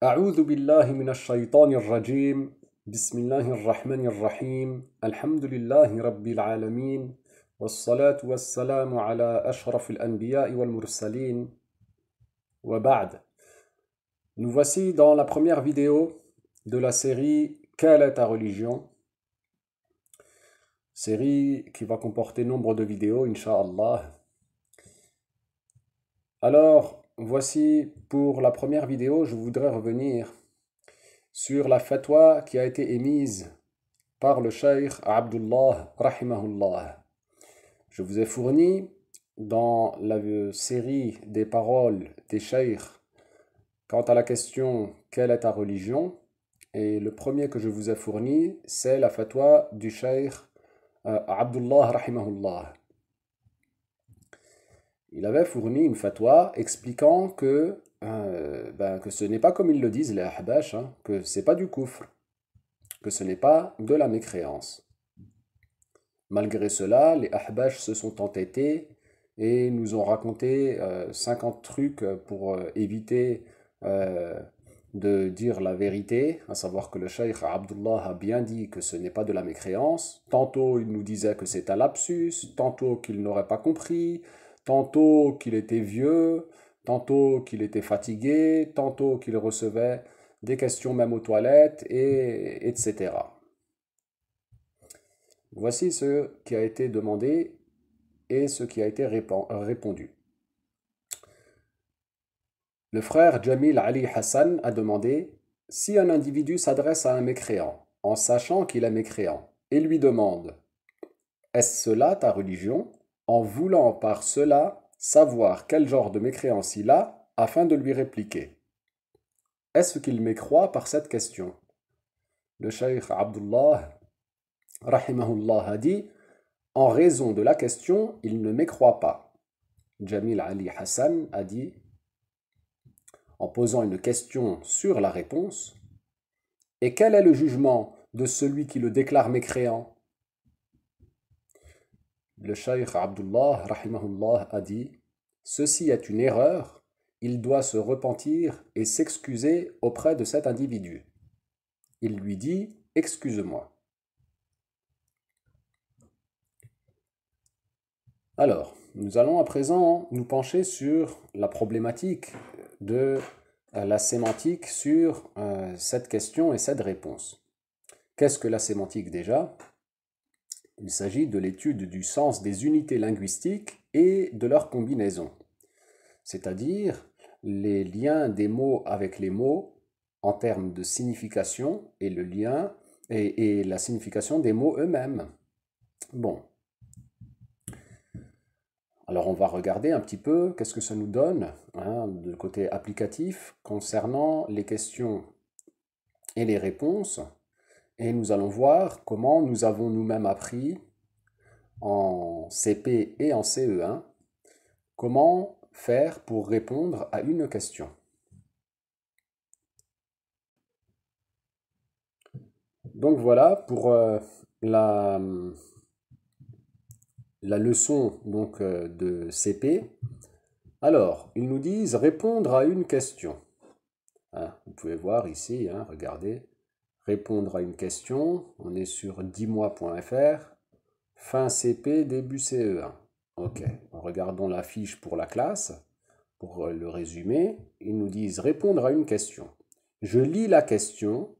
أعوذ بالله من الشيطان الرجيم بسم الله الرحمن الرحيم الحمد لله رب العالمين والصلاة والسلام على أشرف الأنبياء والمرسلين وبعد. Nous voici dans la première vidéo de la série Quelle est ta religion? Série qui va comporter nombre de vidéos, Inch'Allah. Alors, voici pour la première vidéo, je voudrais revenir sur la fatwa qui a été émise par le Cheikh Abdullah rahimahullah. Je vous ai fourni dans la série des paroles des Cheikh quant à la question quelle est ta religion, et le premier que je vous ai fourni c'est la fatwa du Cheikh Abdullah rahimahullah. Il avait fourni une fatwa expliquant que ce n'est pas comme ils le disent les Ahbash, que c'est pas du kufr, que ce n'est pas de la mécréance. Malgré cela, les Ahbash se sont entêtés et nous ont raconté 50 trucs pour éviter de dire la vérité, à savoir que le Cheikh Abdullah a bien dit que ce n'est pas de la mécréance. Tantôt il nous disait que c'est un lapsus, tantôt qu'il n'aurait pas compris, tantôt qu'il était vieux, tantôt qu'il était fatigué, tantôt qu'il recevait des questions même aux toilettes, et etc. Voici ce qui a été demandé et ce qui a été répondu. Le frère Jamil Ali Hassan a demandé si un individu s'adresse à un mécréant en sachant qu'il est mécréant et lui demande est-ce cela ta religion, en voulant par cela savoir quel genre de mécréance il a afin de lui répliquer. Est-ce qu'il mécroit par cette question? Le Cheikh Abdullah rahimahullah a dit en raison de la question, il ne mécroit pas. Jamil Ali Hassan a dit en posant une question sur la réponse et quel est le jugement de celui qui le déclare mécréant? Le Cheikh Abdullah rahimahullah a dit ceci est une erreur, il doit se repentir et s'excuser auprès de cet individu. Il lui dit excuse-moi. Alors, nous allons à présent nous pencher sur la problématique de la sémantique sur cette question et cette réponse. Qu'est-ce que la sémantique déjà? Il s'agit de l'étude du sens des unités linguistiques et de leur combinaison, c'est-à-dire les liens des mots avec les mots en termes de signification et le lien et la signification des mots eux-mêmes. Bon. Alors on va regarder un petit peu qu'est-ce que ça nous donne de côté applicatif concernant les questions et les réponses. Et nous allons voir comment nous avons nous-mêmes appris en CP et en CE1 comment faire pour répondre à une question. Donc voilà pour la leçon donc, de CP. Alors, ils nous disent répondre à une question. Vous pouvez voir ici, regardez, répondre à une question. On est sur 10mois.fr, fin CP, début CE1. Ok, regardons la fiche pour la classe. Pour le résumé, ils nous disent répondre à une question. Je lis la question,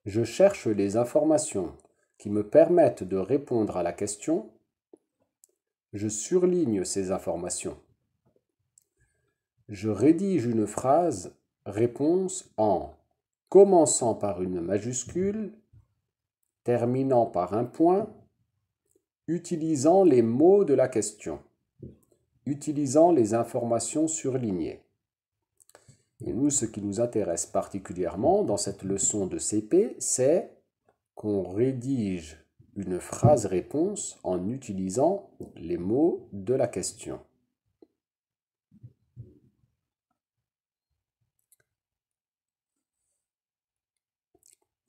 je cherche les informations qui me permettent de répondre à la question, je surligne ces informations. Je rédige une phrase réponse en commençant par une majuscule, terminant par un point, utilisant les mots de la question, utilisant les informations surlignées. Et nous, ce qui nous intéresse particulièrement dans cette leçon de CP, c'est qu'on rédige une phrase réponse en utilisant les mots de la question.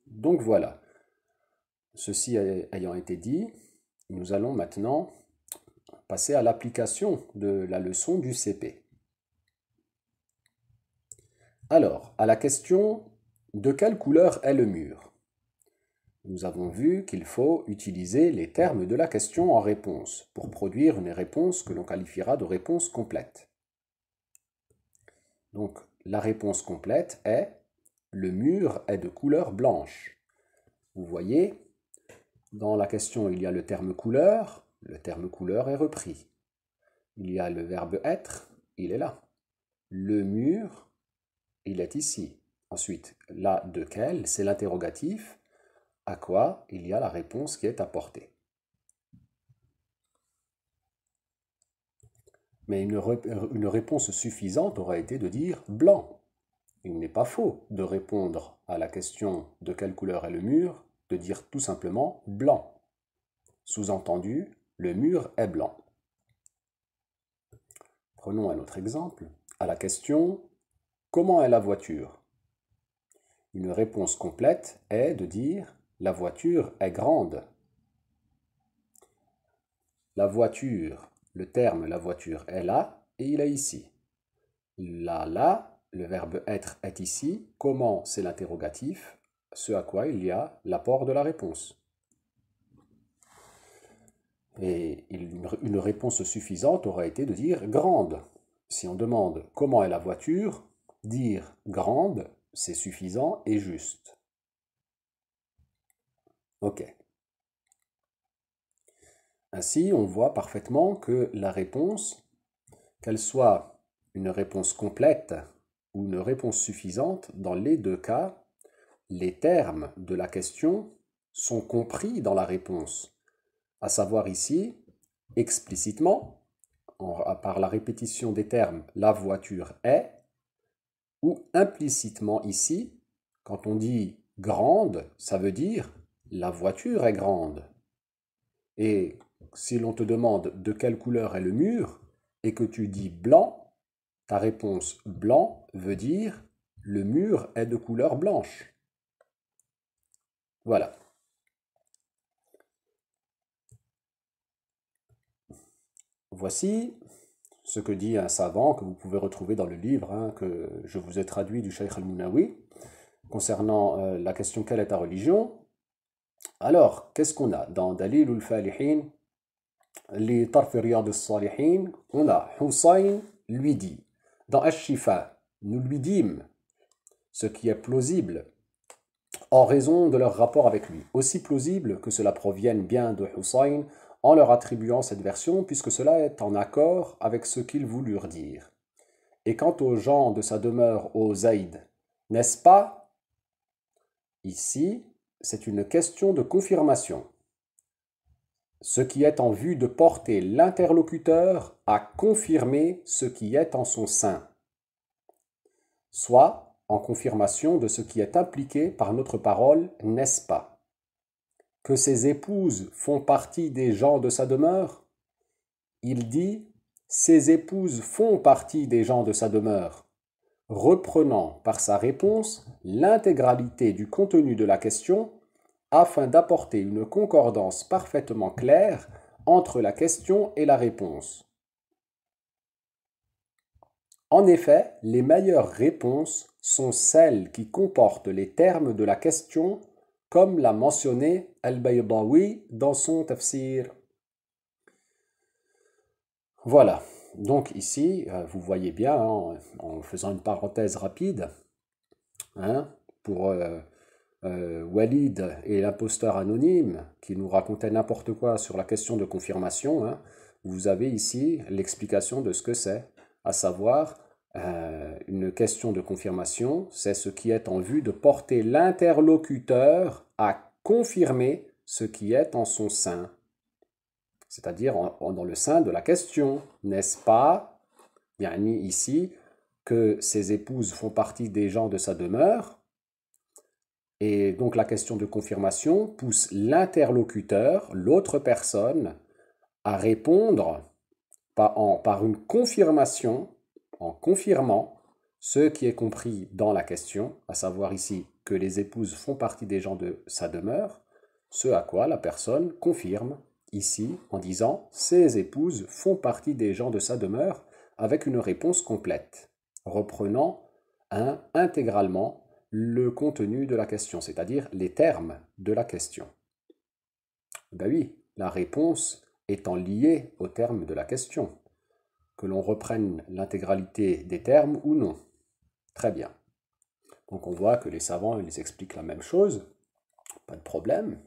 Donc voilà, ceci ayant été dit, nous allons maintenant passer à l'application de la leçon du CP. Alors, à la question de quelle couleur est le mur? Nous avons vu qu'il faut utiliser les termes de la question en réponse pour produire une réponse que l'on qualifiera de réponse complète. Donc, la réponse complète est le mur est de couleur blanche. Vous voyez, dans la question, il y a le terme couleur est repris. Il y a le verbe être, il est là. Le mur, il est ici. Ensuite, là, de quel, c'est l'interrogatif. À quoi il y a la réponse qui est apportée. Mais une réponse suffisante aurait été de dire blanc. Il n'est pas faux de répondre à la question de quelle couleur est le mur, de dire tout simplement blanc. Sous-entendu, le mur est blanc. Prenons un autre exemple. À la question comment est la voiture? Une réponse complète est de dire la voiture est grande. La voiture, le terme la voiture est là et il est ici. Là, le verbe être est ici. Comment, c'est l'interrogatif, ce à quoi il y a l'apport de la réponse. Et une réponse suffisante aurait été de dire grande. Si on demande comment est la voiture, dire grande, c'est suffisant et juste. Ok. Ainsi, on voit parfaitement que la réponse, qu'elle soit une réponse complète ou une réponse suffisante, dans les deux cas, les termes de la question sont compris dans la réponse, à savoir ici, explicitement, par la répétition des termes la voiture est, ou implicitement ici, quand on dit grande, ça veut dire la voiture est grande. Et si l'on te demande de quelle couleur est le mur et que tu dis blanc, ta réponse blanc veut dire le mur est de couleur blanche. Voilà. Voici ce que dit un savant que vous pouvez retrouver dans le livre que je vous ai traduit du Cheikh al-Munawi concernant la question quelle est ta religion. Alors, qu'est-ce qu'on a dans Dalil al-Falihin, les Tarf Riyad al-Salihin, on a Hussein lui dit dans Ash-Shifa, nous lui dîmes ce qui est plausible en raison de leur rapport avec lui, aussi plausible que cela provienne bien de Hussein en leur attribuant cette version, puisque cela est en accord avec ce qu'ils voulurent dire. Et quant aux gens de sa demeure au Zaïd, n'est-ce pas? Ici, c'est une question de confirmation. Ce qui est en vue de porter l'interlocuteur à confirmer ce qui est en son sein, soit en confirmation de ce qui est impliqué par notre parole, n'est-ce pas? Que ses épouses font partie des gens de sa demeure? Il dit, ses épouses font partie des gens de sa demeure, reprenant par sa réponse l'intégralité du contenu de la question afin d'apporter une concordance parfaitement claire entre la question et la réponse. En effet, les meilleures réponses sont celles qui comportent les termes de la question, comme l'a mentionné Al-Baydawi dans son tafsir. Voilà, donc ici, vous voyez bien, en faisant une parenthèse rapide, pour Walid et l'imposteur anonyme qui nous racontait n'importe quoi sur la question de confirmation, vous avez ici l'explication de ce que c'est, à savoir une question de confirmation, c'est ce qui est en vue de porter l'interlocuteur à confirmer ce qui est en son sein, c'est-à-dire dans le sein de la question, n'est-ce pas? Yani ici que ses épouses font partie des gens de sa demeure. Et donc la question de confirmation pousse l'interlocuteur, l'autre personne, à répondre par une confirmation, en confirmant ce qui est compris dans la question, à savoir ici que les épouses font partie des gens de sa demeure, ce à quoi la personne confirme ici en disant ses épouses font partie des gens de sa demeure avec une réponse complète, reprenant intégralement le contenu de la question, c'est-à-dire les termes de la question. Ben oui, la réponse étant liée aux termes de la question, que l'on reprenne l'intégralité des termes ou non. Très bien. Donc on voit que les savants ils expliquent la même chose, pas de problème.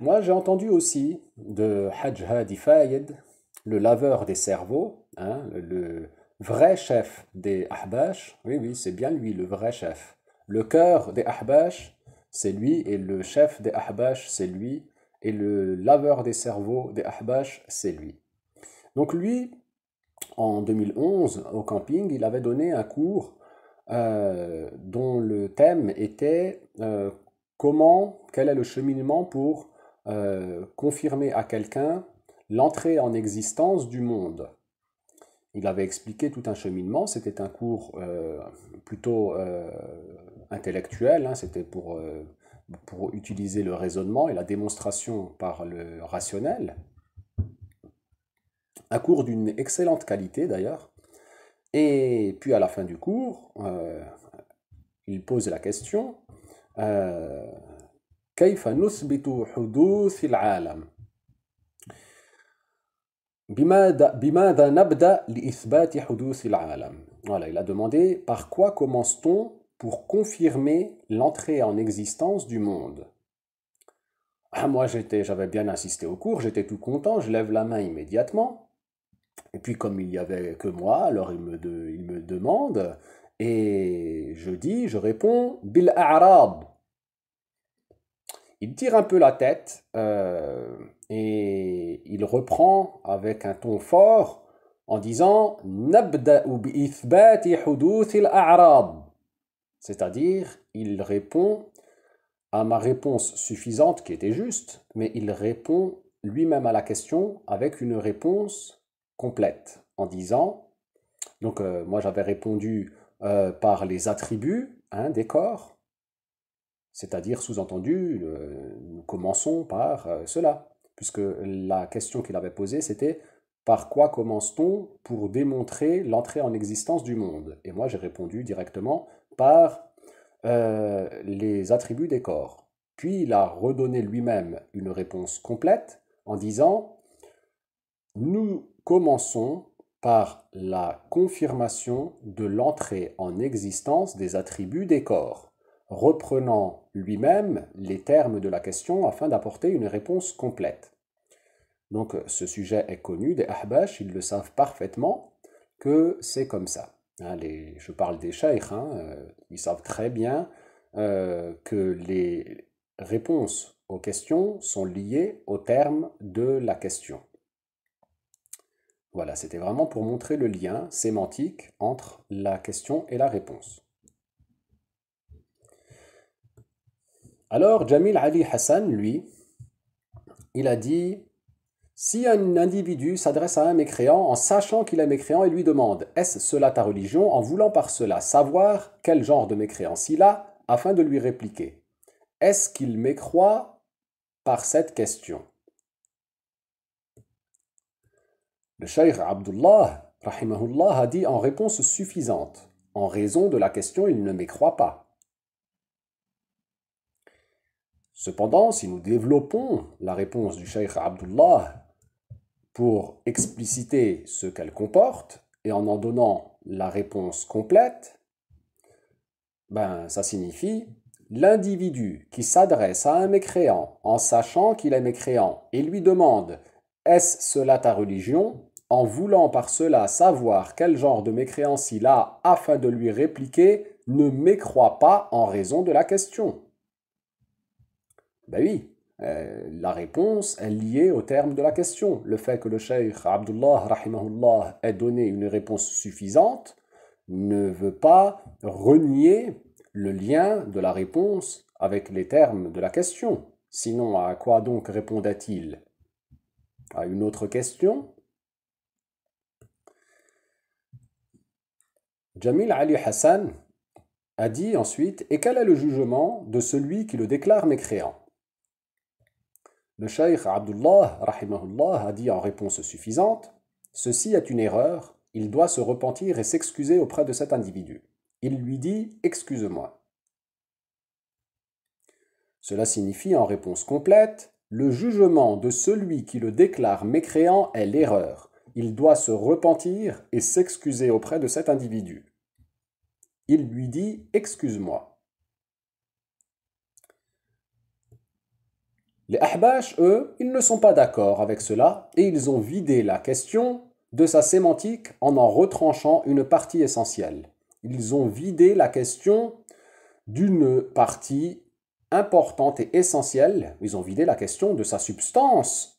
Moi j'ai entendu aussi de Hajj Hadi Fayed, le laveur des cerveaux, le vrai chef des Ahbash, oui, oui, c'est bien lui, le vrai chef. Le cœur des Ahbash, c'est lui, et le chef des Ahbash, c'est lui, et le laveur des cerveaux des Ahbash, c'est lui. Donc lui, en 2011, au camping, il avait donné un cours dont le thème était quel est le cheminement pour confirmer à quelqu'un l'entrée en existence du monde. Il avait expliqué tout un cheminement, c'était un cours plutôt intellectuel, c'était pour utiliser le raisonnement et la démonstration par le rationnel. Un cours d'une excellente qualité d'ailleurs. Et puis à la fin du cours, il pose la question كيف نثبت حدوث العالم؟ بماذا نبدأ لإثبات حدوث العالم؟ Voilà, il a demandé par quoi commence-t-on pour confirmer l'entrée en existence du monde? Moi, j'avais bien assisté au cours, j'étais tout content, je lève la main immédiatement. Et puis, comme il n'y avait que moi, alors il me demande, et je réponds, Bil A'rab. Il tire un peu la tête et il reprend avec un ton fort en disant Nabda'u bi'ithbati huduth al-a'rab. C'est-à-dire, il répond à ma réponse suffisante qui était juste, mais il répond lui-même à la question avec une réponse complète en disant, donc moi j'avais répondu par les attributs des corps, c'est-à-dire sous-entendu, nous commençons par cela, puisque la question qu'il avait posée c'était par quoi commence-t-on pour démontrer l'entrée en existence du monde? Et moi j'ai répondu directement par les attributs des corps. Puis il a redonné lui-même une réponse complète en disant nous commençons par la confirmation de l'entrée en existence des attributs des corps, reprenant lui-même les termes de la question afin d'apporter une réponse complète. Donc ce sujet est connu des Ahbash, ils le savent parfaitement que c'est comme ça. Je parle des cheikh, ils savent très bien que les réponses aux questions sont liées aux termes de la question. Voilà, c'était vraiment pour montrer le lien sémantique entre la question et la réponse. Alors, Jamil Ali Hassan, lui, il a dit, si un individu s'adresse à un mécréant en sachant qu'il est mécréant et lui demande « Est-ce cela ta religion ?» en voulant par cela savoir quel genre de mécréance il a, afin de lui répliquer « Est-ce qu'il mécroit par cette question ?» Le cheikh Abdullah, rahimahullah, a dit en réponse suffisante. En raison de la question, il ne mécroit pas. Cependant, si nous développons la réponse du cheikh Abdullah pour expliciter ce qu'elle comporte, et en donnant la réponse complète, ça signifie l'individu qui s'adresse à un mécréant en sachant qu'il est mécréant et lui demande « Est-ce cela ta religion ?» en voulant par cela savoir quel genre de mécréance il a afin de lui répliquer « Ne mécroit pas en raison de la question ». Ben oui, la réponse est liée au terme de la question. Le fait que le cheikh Abdullah rahimahullah ait donné une réponse suffisante ne veut pas renier le lien de la réponse avec les termes de la question. Sinon, à quoi donc répondait-il? À une autre question? Jamil Ali Hassan a dit ensuite « Et quel est le jugement de celui qui le déclare mécréant ?» Le cheikh Abdullah rahimahullah a dit en réponse suffisante « Ceci est une erreur il doit se repentir et s'excuser auprès de cet individu. Il lui dit « Excuse-moi ». Cela signifie en réponse complète « Le jugement de celui qui le déclare mécréant est l'erreur. Il doit se repentir et s'excuser auprès de cet individu. » Il lui dit « Excuse-moi ». Les Ahbash, eux, ils ne sont pas d'accord avec cela et ils ont vidé la question de sa sémantique en retranchant une partie essentielle. Ils ont vidé la question d'une partie importante et essentielle. Ils ont vidé la question de sa substance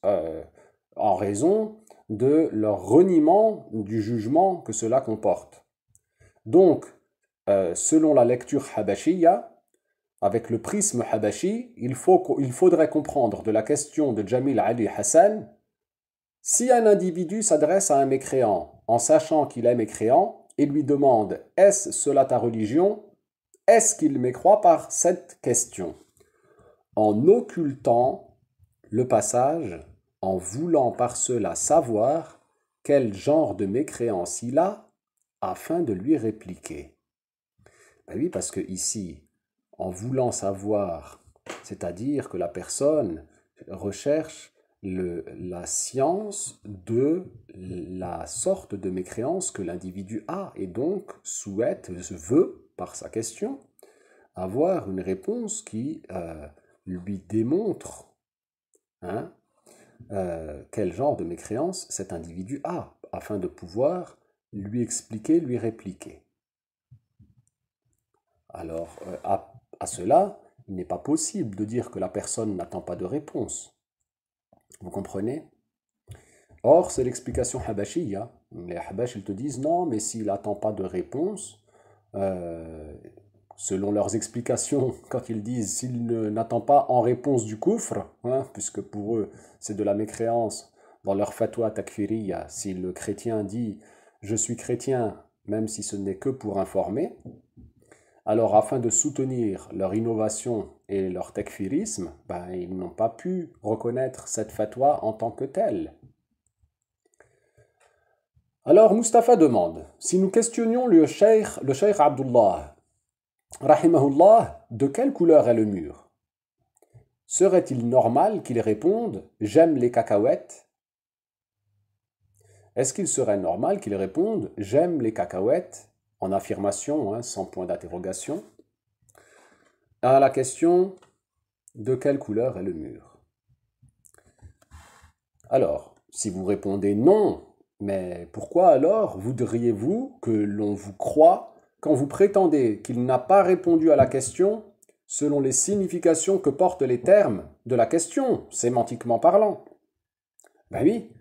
en raison de leur reniement du jugement que cela comporte. Donc, selon la lecture habashiyya, avec le prisme habashi, il faudrait comprendre de la question de Jamil Ali Hassan, si un individu s'adresse à un mécréant en sachant qu'il est mécréant et lui demande « Est-ce cela ta religion ?» Est-ce qu'il mécroit par cette question? En occultant le passage, en voulant par cela savoir quel genre de mécréance il a, afin de lui répliquer. Ben oui, parce que ici, en voulant savoir, c'est-à-dire que la personne recherche la science de la sorte de mécréance que l'individu a et donc veut, par sa question, avoir une réponse qui lui démontre quel genre de mécréance cet individu a, afin de pouvoir lui expliquer, lui répliquer. Alors, à cela, il n'est pas possible de dire que la personne n'attend pas de réponse. Vous comprenez? Or, c'est l'explication habashiyya. Les habash, ils te disent non, mais s'il n'attend pas de réponse, selon leurs explications, quand ils disent s'il n'attend pas en réponse du kufr, puisque pour eux, c'est de la mécréance, dans leur fatwa takfiriyya, si le chrétien dit je suis chrétien, même si ce n'est que pour informer, alors afin de soutenir leur innovation et leur takfirisme, ils n'ont pas pu reconnaître cette fatwa en tant que telle. Alors Mustapha demande, si nous questionnions le cheikh Abdullah, rahimahullah, de quelle couleur est le mur? Serait-il normal qu'il réponde « J'aime les cacahuètes » Est-ce qu'il serait normal qu'il réponde « J'aime les cacahuètes » en affirmation, sans point d'interrogation, à la question « De quelle couleur est le mur ?» Alors, si vous répondez non, mais pourquoi alors voudriez-vous que l'on vous croie quand vous prétendez qu'il n'a pas répondu à la question selon les significations que portent les termes de la question, sémantiquement parlant? Ben oui,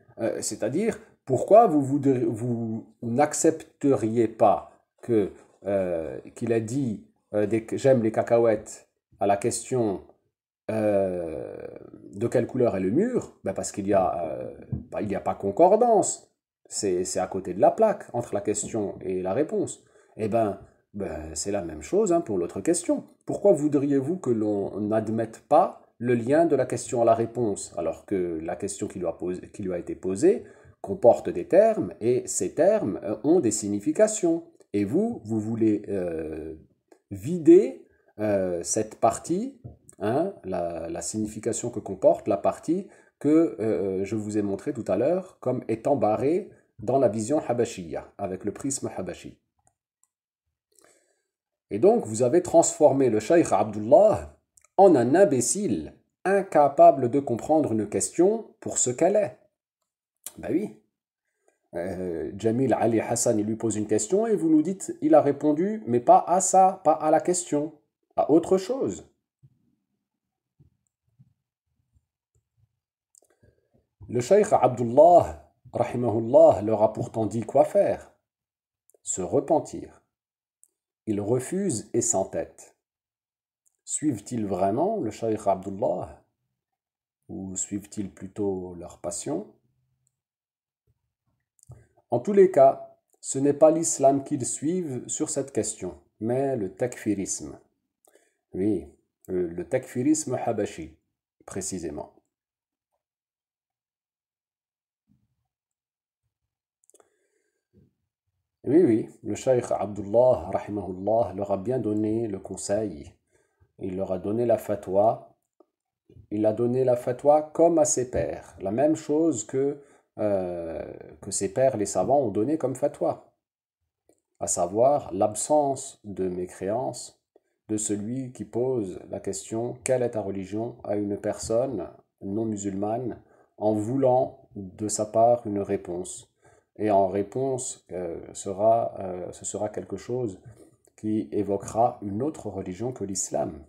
c'est-à-dire, pourquoi vous n'accepteriez pas qu'il ait dit j'aime les cacahuètes à la question de quelle couleur est le mur? Parce qu'il n'y a pas concordance. C'est à côté de la plaque entre la question et la réponse. Eh bien, c'est la même chose pour l'autre question. Pourquoi voudriez-vous que l'on n'admette pas le lien de la question à la réponse, alors que la question qui lui a été posée comporte des termes et ces termes ont des significations? Et vous voulez vider cette partie, la signification que comporte la partie que je vous ai montré tout à l'heure comme étant barrée dans la vision habashiyya, avec le prisme habashi. Et donc, vous avez transformé le cheikh Abdullah en un imbécile, incapable de comprendre une question pour ce qu'elle est. Ben oui. Jamil Ali Hassan, il lui pose une question et vous nous dites, il a répondu, mais pas à ça, pas à la question, à autre chose. Le cheikh Abdullah, rahimahullah, leur a pourtant dit quoi faire? Se repentir. Ils refusent et s'entêtent. Suivent-ils vraiment le cheikh Abdullah ou suivent-ils plutôt leur passion? En tous les cas, ce n'est pas l'islam qu'ils suivent sur cette question, mais le takfirisme. Oui, le takfirisme habashi, précisément. Oui, oui, le Cheikh Abdullah, rahimahullah, leur a bien donné le conseil. Il leur a donné la fatwa. Il a donné la fatwa comme à ses pairs. La même chose que ses pairs, les savants, ont donné comme fatwa. À savoir l'absence de mécréance de celui qui pose la question quelle est ta religion à une personne non musulmane en voulant de sa part une réponse. Et en réponse, ce sera quelque chose qui évoquera une autre religion que l'islam.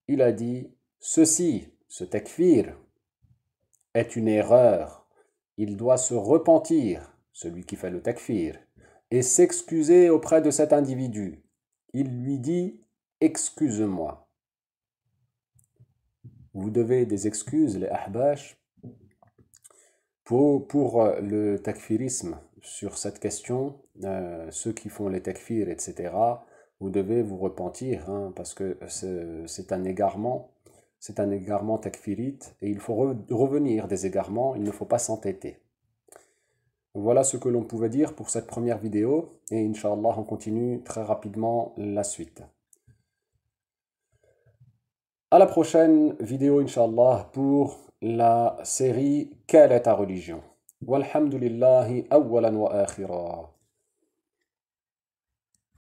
Il a dit ceci, ce takfir, est une erreur. Il doit se repentir, celui qui fait le takfir, et s'excuser auprès de cet individu. Il lui dit excuse-moi. Vous devez des excuses, les ahbash, pour le takfirisme sur cette question. Ceux qui font les takfirs, etc., vous devez vous repentir, hein, parce que c'est un égarement. C'est un égarement takfirite et il faut revenir des égarements, il ne faut pas s'entêter. Voilà ce que l'on pouvait dire pour cette première vidéo et Inch'Allah on continue très rapidement la suite. À la prochaine vidéo Inch'Allah pour la série Quelle est ta religion? Walhamdulillahi awwalan wa akhira.